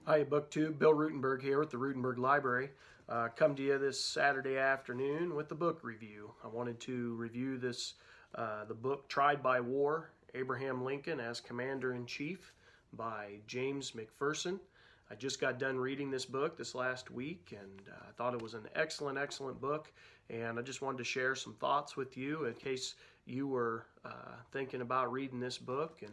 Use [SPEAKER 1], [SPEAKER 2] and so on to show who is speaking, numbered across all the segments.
[SPEAKER 1] Hi, BookTube. Bill Ruttenberg here with the Ruttenberg Library. Come to you this Saturday afternoon with the book review. I wanted to review the book Tried by War, Abraham Lincoln as Commander-in-Chief by James McPherson. I just got done reading this book this last week, and I thought it was an excellent book, and I just wanted to share some thoughts with you in case you were thinking about reading this book and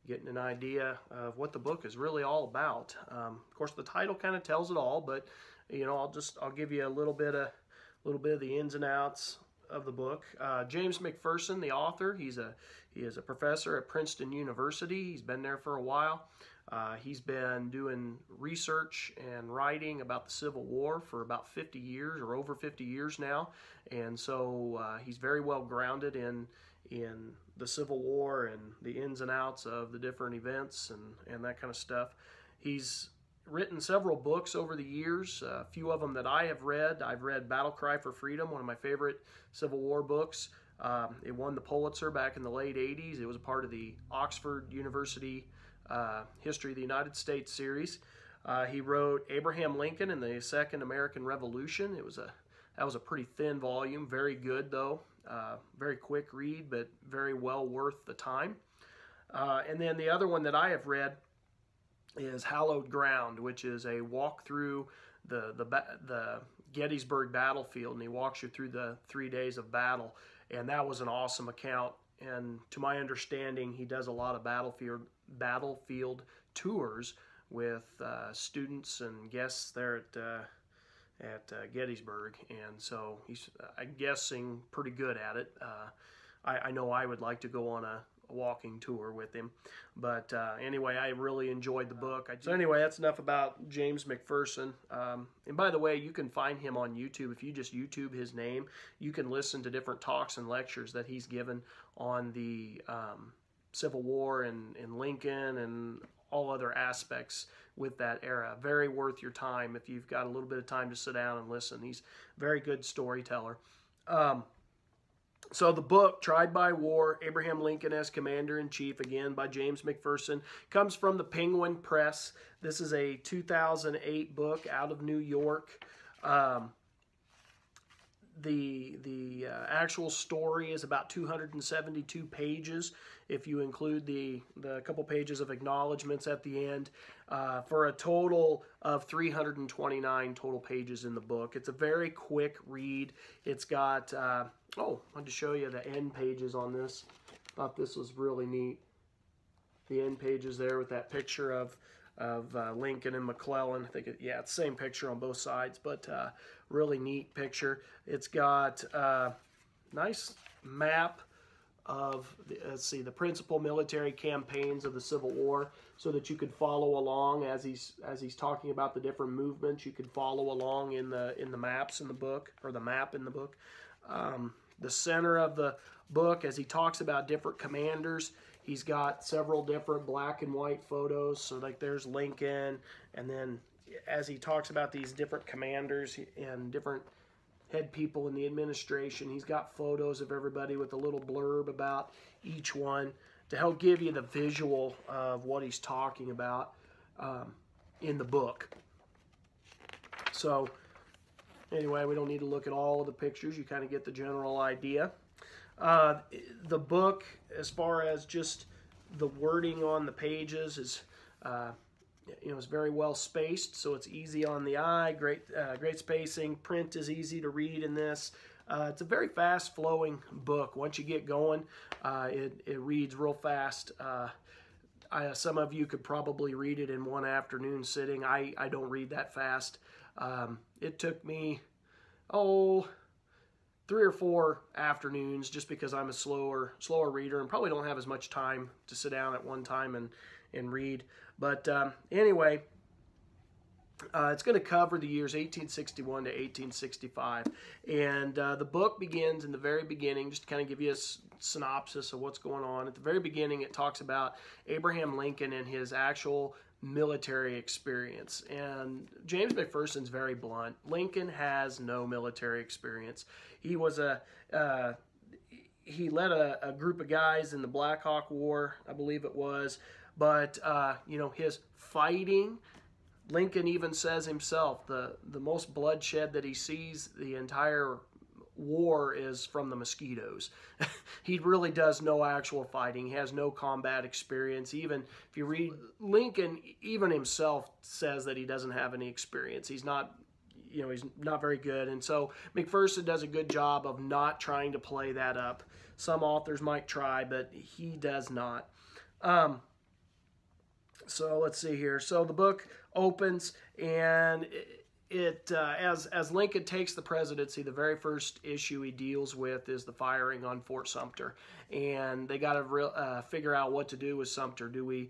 [SPEAKER 1] getting an idea of what the book is really all about. Of course, the title kind of tells it all, but I'll give you a little bit of the ins and outs of the book. James McPherson, the author, he is a professor at Princeton University. He's been there for a while. He's been doing research and writing about the Civil War for about 50 years or over 50 years now, and so he's very well grounded in the Civil War and the ins and outs of the different events and that kind of stuff. He's written several books over the years, a few of them that I have read. I've read Battle Cry for Freedom, one of my favorite Civil War books. It won the Pulitzer back in the late 80s. It was a part of the Oxford University History of the United States series. He wrote Abraham Lincoln and the Second American Revolution. That was a pretty thin volume, very good though. Very quick read, but very well worth the time. And then the other one that I have read is Hallowed Ground, which is a walk through the Gettysburg battlefield, and he walks you through the 3 days of battle. And that was an awesome account. And to my understanding, he does a lot of battlefield tours with students and guests there at Gettysburg, and so he's, I'm guessing, pretty good at it. I know I would like to go on a walking tour with him, but anyway, I really enjoyed the book. So anyway, that's enough about James McPherson. And by the way, you can find him on YouTube. If you just YouTube his name, you can listen to different talks and lectures that he's given on the Civil War and Lincoln and all other aspects with that era. Very worth your time if you've got a little bit of time to sit down and listen. He's a very good storyteller. So the book, Tried by War, Abraham Lincoln as Commander-in-Chief, again by James McPherson, comes from the Penguin Press. This is a 2008 book out of New York. The actual story is about 272 pages if you include the couple pages of acknowledgments at the end, for a total of 329 total pages in the book. It's a very quick read. It's got, I wanted to show you the end pages on this. Thought this was really neat. The end pages there with that picture of Lincoln and McClellan. I think, it's the same picture on both sides, but really neat picture. It's got a nice map of, the principal military campaigns of the Civil War, so that you could follow along as he's talking about the different movements. You could follow along in the maps in the book, or the map in the book. The center of the book, as he talks about different commanders, he's got several different black and white photos. So like there's Lincoln, and then as he talks about these different commanders and different head people in the administration, he's got photos of everybody with a little blurb about each one to help give you the visual of what he's talking about in the book. So anyway, we don't need to look at all of the pictures. You kind of get the general idea. The book, as far as just the wording on the pages, is it's very well spaced, so it's easy on the eye. Great spacing. Print is easy to read in this. It's a very fast-flowing book. Once you get going, it reads real fast. Some of you could probably read it in one afternoon sitting. I don't read that fast. It took me, 3 or 4 afternoons, just because I'm a slower reader and probably don't have as much time to sit down at one time and read. But anyway, it's going to cover the years 1861 to 1865. And the book begins in the very beginning, just to kind of give you a synopsis of what's going on. At the very beginning, it talks about Abraham Lincoln and his actual military experience. And James McPherson's very blunt. Lincoln has no military experience. He was he led a group of guys in the Black Hawk War, I believe it was. But, his fighting Lincoln even says himself, the most bloodshed that he sees the entire war is from the mosquitoes. He really does no actual fighting. He has no combat experience. Even if you read Lincoln, even himself says that he doesn't have any experience. He's not, he's not very good. And so McPherson does a good job of not trying to play that up. Some authors might try, but he does not. So let's see here. So the book opens, and as Lincoln takes the presidency, the very first issue he deals with is the firing on Fort Sumter, and they got to figure out what to do with Sumter. Do we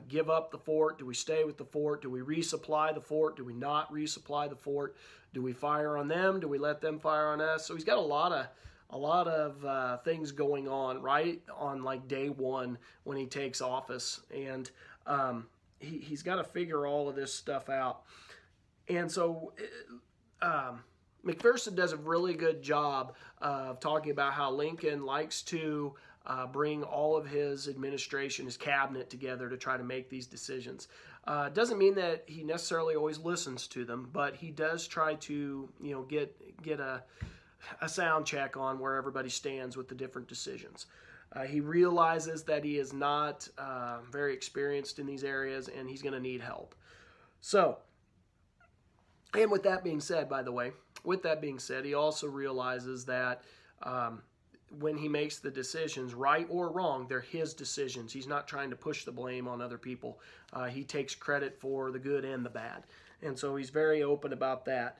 [SPEAKER 1] give up the fort? Do we stay with the fort? Do we resupply the fort? Do we not resupply the fort? Do we fire on them? Do we let them fire on us? So he's got a lot of things going on right on like day one when he takes office, and he's got to figure all of this stuff out. And so McPherson does a really good job of talking about how Lincoln likes to bring all of his administration, his cabinet together to try to make these decisions. Doesn't mean that he necessarily always listens to them, but he does try to get a sound check on where everybody stands with the different decisions. He realizes that he is not very experienced in these areas, and he's going to need help. So, and with that being said, by the way, with that being said, he also realizes that when he makes the decisions, right or wrong, they're his decisions. He's not trying to push the blame on other people. He takes credit for the good and the bad. And so he's very open about that.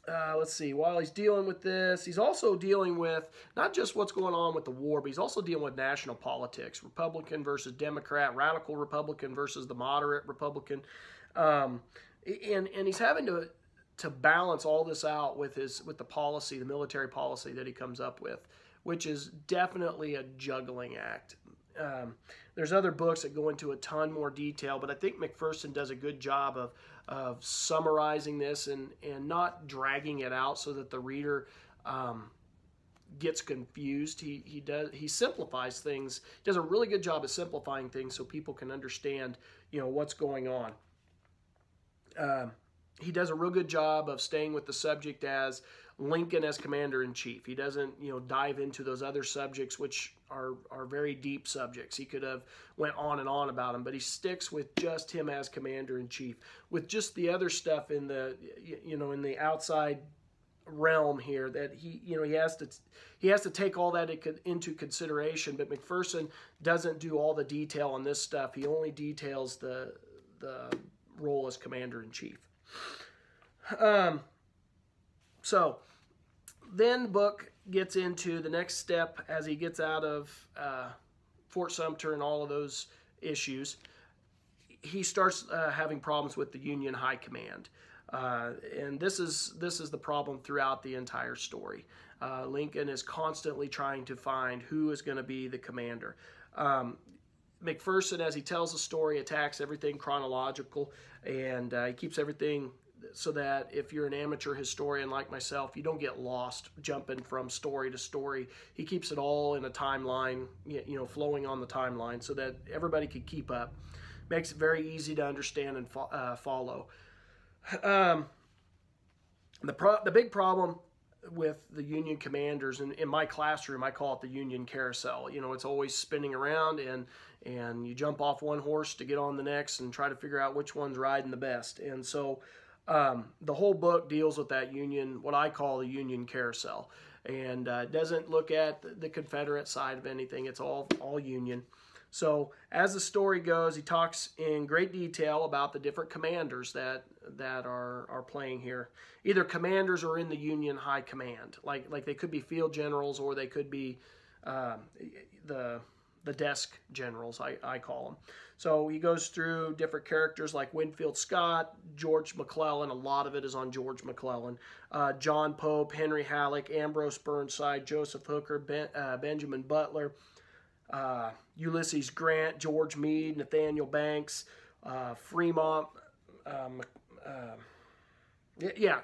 [SPEAKER 1] Let's see, while he's dealing with this, he's also dealing with not just what's going on with the war, but he's also dealing with national politics, Republican versus Democrat, radical Republican versus the moderate Republican. And he's having to balance all this out with the policy, the military policy that he comes up with, which is definitely a juggling act. There's other books that go into a ton more detail, but I think McPherson does a good job of summarizing this and not dragging it out so that the reader gets confused. He simplifies things. He does a really good job of simplifying things so people can understand what's going on. He does a real good job of staying with the subject as Lincoln as commander-in-chief. He doesn't, dive into those other subjects, which are very deep subjects. He could have went on and on about them, but he sticks with just him as commander-in-chief. With just the other stuff in the, in the outside realm here, that he has to take all that into consideration. But McPherson doesn't do all the detail on this stuff. He only details the role as commander-in-chief. So then the book gets into the next step as he gets out of Fort Sumter and all of those issues. He starts having problems with the Union High Command. And this is the problem throughout the entire story. Lincoln is constantly trying to find who is going to be the commander. McPherson, as he tells the story, attacks everything chronological, and he keeps everything so that if you're an amateur historian like myself, you don't get lost jumping from story to story. He keeps it all in a timeline, flowing on the timeline so that everybody could keep up. Makes it very easy to understand and follow. The big problem with the Union commanders, and in my classroom I call it the Union carousel. It's always spinning around, and you jump off one horse to get on the next and try to figure out which one's riding the best. And so the whole book deals with that Union, what I call the Union carousel, and doesn't look at the Confederate side of anything. It's all Union. So as the story goes, he talks in great detail about the different commanders that are playing here. Either commanders or in the Union High Command. Like they could be field generals, or they could be the desk generals, I call them. So he goes through different characters like Winfield Scott, George McClellan. A lot of it is on George McClellan. John Pope, Henry Halleck, Ambrose Burnside, Joseph Hooker, Benjamin Butler, Ulysses Grant, George Meade, Nathaniel Banks, Fremont.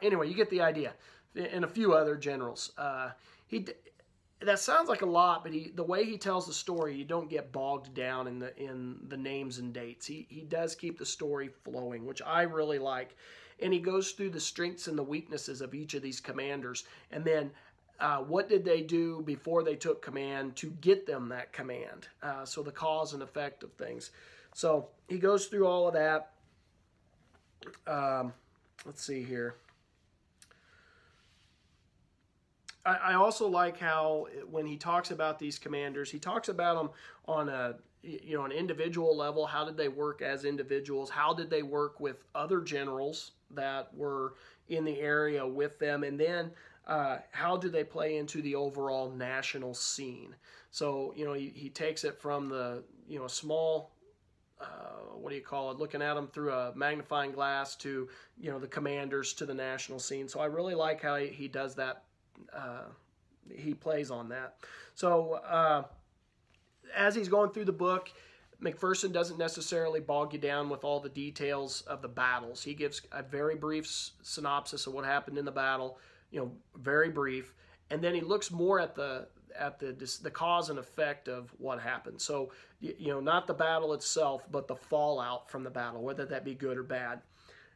[SPEAKER 1] Anyway, you get the idea. And a few other generals. that sounds like a lot, but the way he tells the story, you don't get bogged down in the names and dates. He does keep the story flowing, which I really like. And he goes through the strengths and the weaknesses of each of these commanders, and then what did they do before they took command to get them that command? So the cause and effect of things. So he goes through all of that. Let's see here. I also like how when he talks about these commanders, he talks about them on an individual level. How did they work as individuals? How did they work with other generals that were in the area with them? And then how do they play into the overall national scene? So, he takes it from the, small, what do you call it, looking at them through a magnifying glass to, the commanders to the national scene. So I really like how he does that. He plays on that. So as he's going through the book, McPherson doesn't necessarily bog you down with all the details of the battles. He gives a very brief synopsis of what happened in the battle, very brief, and then he looks more at the cause and effect of what happened. So, not the battle itself, but the fallout from the battle, whether that be good or bad.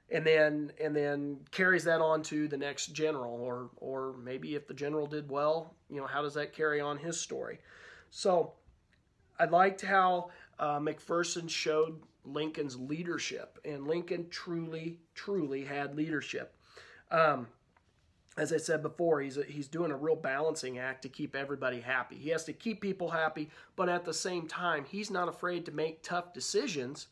[SPEAKER 1] And then carries that on to the next general, or maybe if the general did well, how does that carry on his story? So I liked how McPherson showed Lincoln's leadership, and Lincoln truly had leadership. As I said before, he's doing a real balancing act to keep everybody happy. He has to keep people happy, but at the same time, he's not afraid to make tough decisions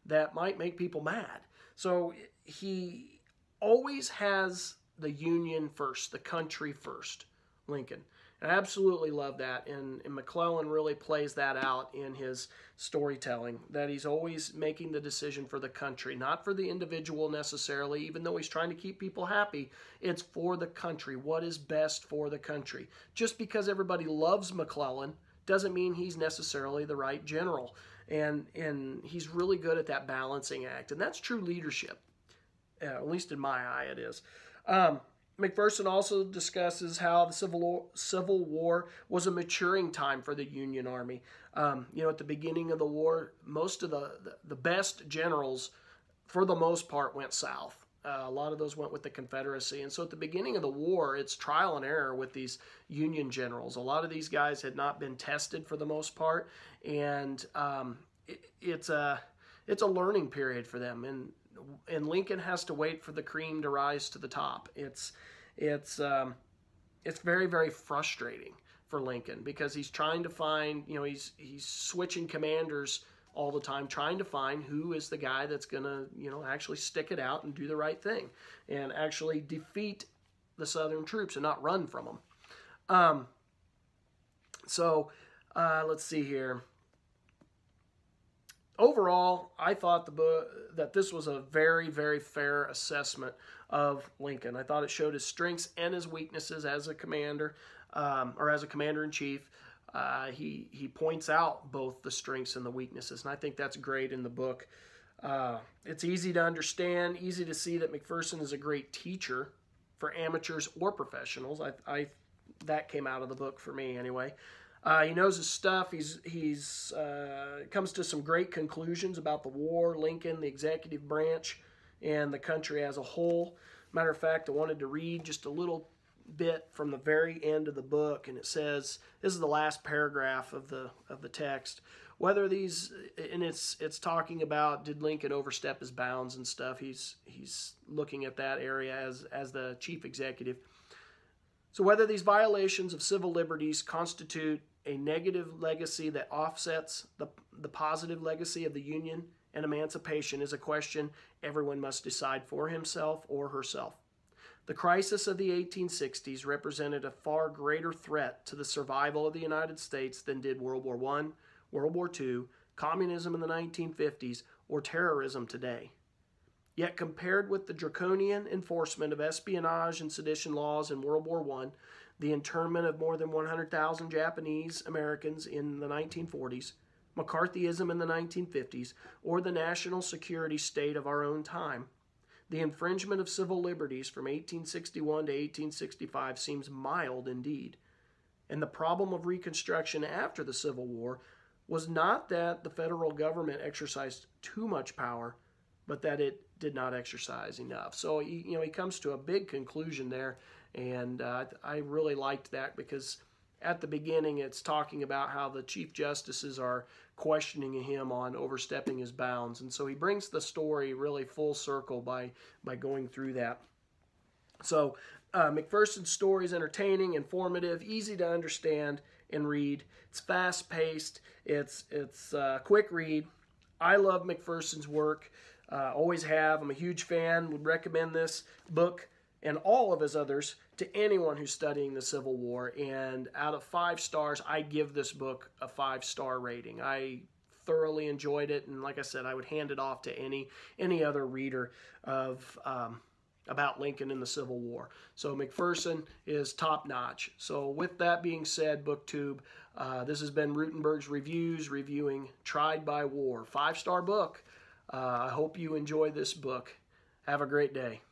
[SPEAKER 1] that might make people mad. So he always has the Union first, the country first, Lincoln. And I absolutely love that. And McClellan really plays that out in his storytelling, that he's always making the decision for the country, not for the individual necessarily, even though he's trying to keep people happy. It's for the country, what is best for the country. Just because everybody loves McClellan doesn't mean he's necessarily the right general. And he's really good at that balancing act. And that's true leadership. At least in my eye it is. McPherson also discusses how the Civil War was a maturing time for the Union Army. At the beginning of the war, most of the best generals, for the most part, went south. A lot of those went with the Confederacy. And so at the beginning of the war, it's trial and error with these Union generals. A lot of these guys had not been tested for the most part, and it's a learning period for them. And Lincoln has to wait for the cream to rise to the top. It's very, very frustrating for Lincoln, because he's trying to find, he's switching commanders all the time, trying to find who is the guy that's going to, actually stick it out and do the right thing and actually defeat the Southern troops and not run from them. Let's see here. Overall, I thought that this was a very, very fair assessment of Lincoln. I thought it showed his strengths and his weaknesses as a commander, or as a commander-in-chief. He points out both the strengths and the weaknesses, and I think that's great in the book. It's easy to understand, easy to see that McPherson is a great teacher for amateurs or professionals. That came out of the book for me anyway. He knows his stuff. He's comes to some great conclusions about the war, Lincoln, the executive branch, and the country as a whole. Matter of fact, I wanted to read just a little bit from the very end of the book, and it says, this is the last paragraph of the text. Whether these, and it's talking about, did Lincoln overstep his bounds and stuff. He's looking at that area as the chief executive. So whether these violations of civil liberties constitute a negative legacy that offsets the positive legacy of the Union and emancipation is a question everyone must decide for himself or herself. The crisis of the 1860s represented a far greater threat to the survival of the United States than did World War I, World War II, communism in the 1950s, or terrorism today. Yet compared with the draconian enforcement of espionage and sedition laws in World War I, the internment of more than 100,000 Japanese Americans in the 1940s, McCarthyism in the 1950s, or the national security state of our own time, the infringement of civil liberties from 1861 to 1865 seems mild indeed. And the problem of Reconstruction after the Civil War was not that the federal government exercised too much power, but that it did not exercise enough. So he comes to a big conclusion there, and I really liked that, because at the beginning it's talking about how the Chief Justices are questioning him on overstepping his bounds, and so he brings the story really full circle by going through that. So McPherson's story is entertaining, informative, easy to understand and read. It's fast-paced. It's a quick read. I love McPherson's work. Always have. I'm a huge fan. Would recommend this book and all of his others to anyone who's studying the Civil War. And out of 5 stars, I give this book a 5-star rating. I thoroughly enjoyed it, and like I said, I would hand it off to any other reader of about Lincoln and the Civil War. So McPherson is top-notch. So with that being said, BookTube, this has been Ruttenberg's Reviews, reviewing Tried by War. 5-star book. I hope you enjoy this book. Have a great day.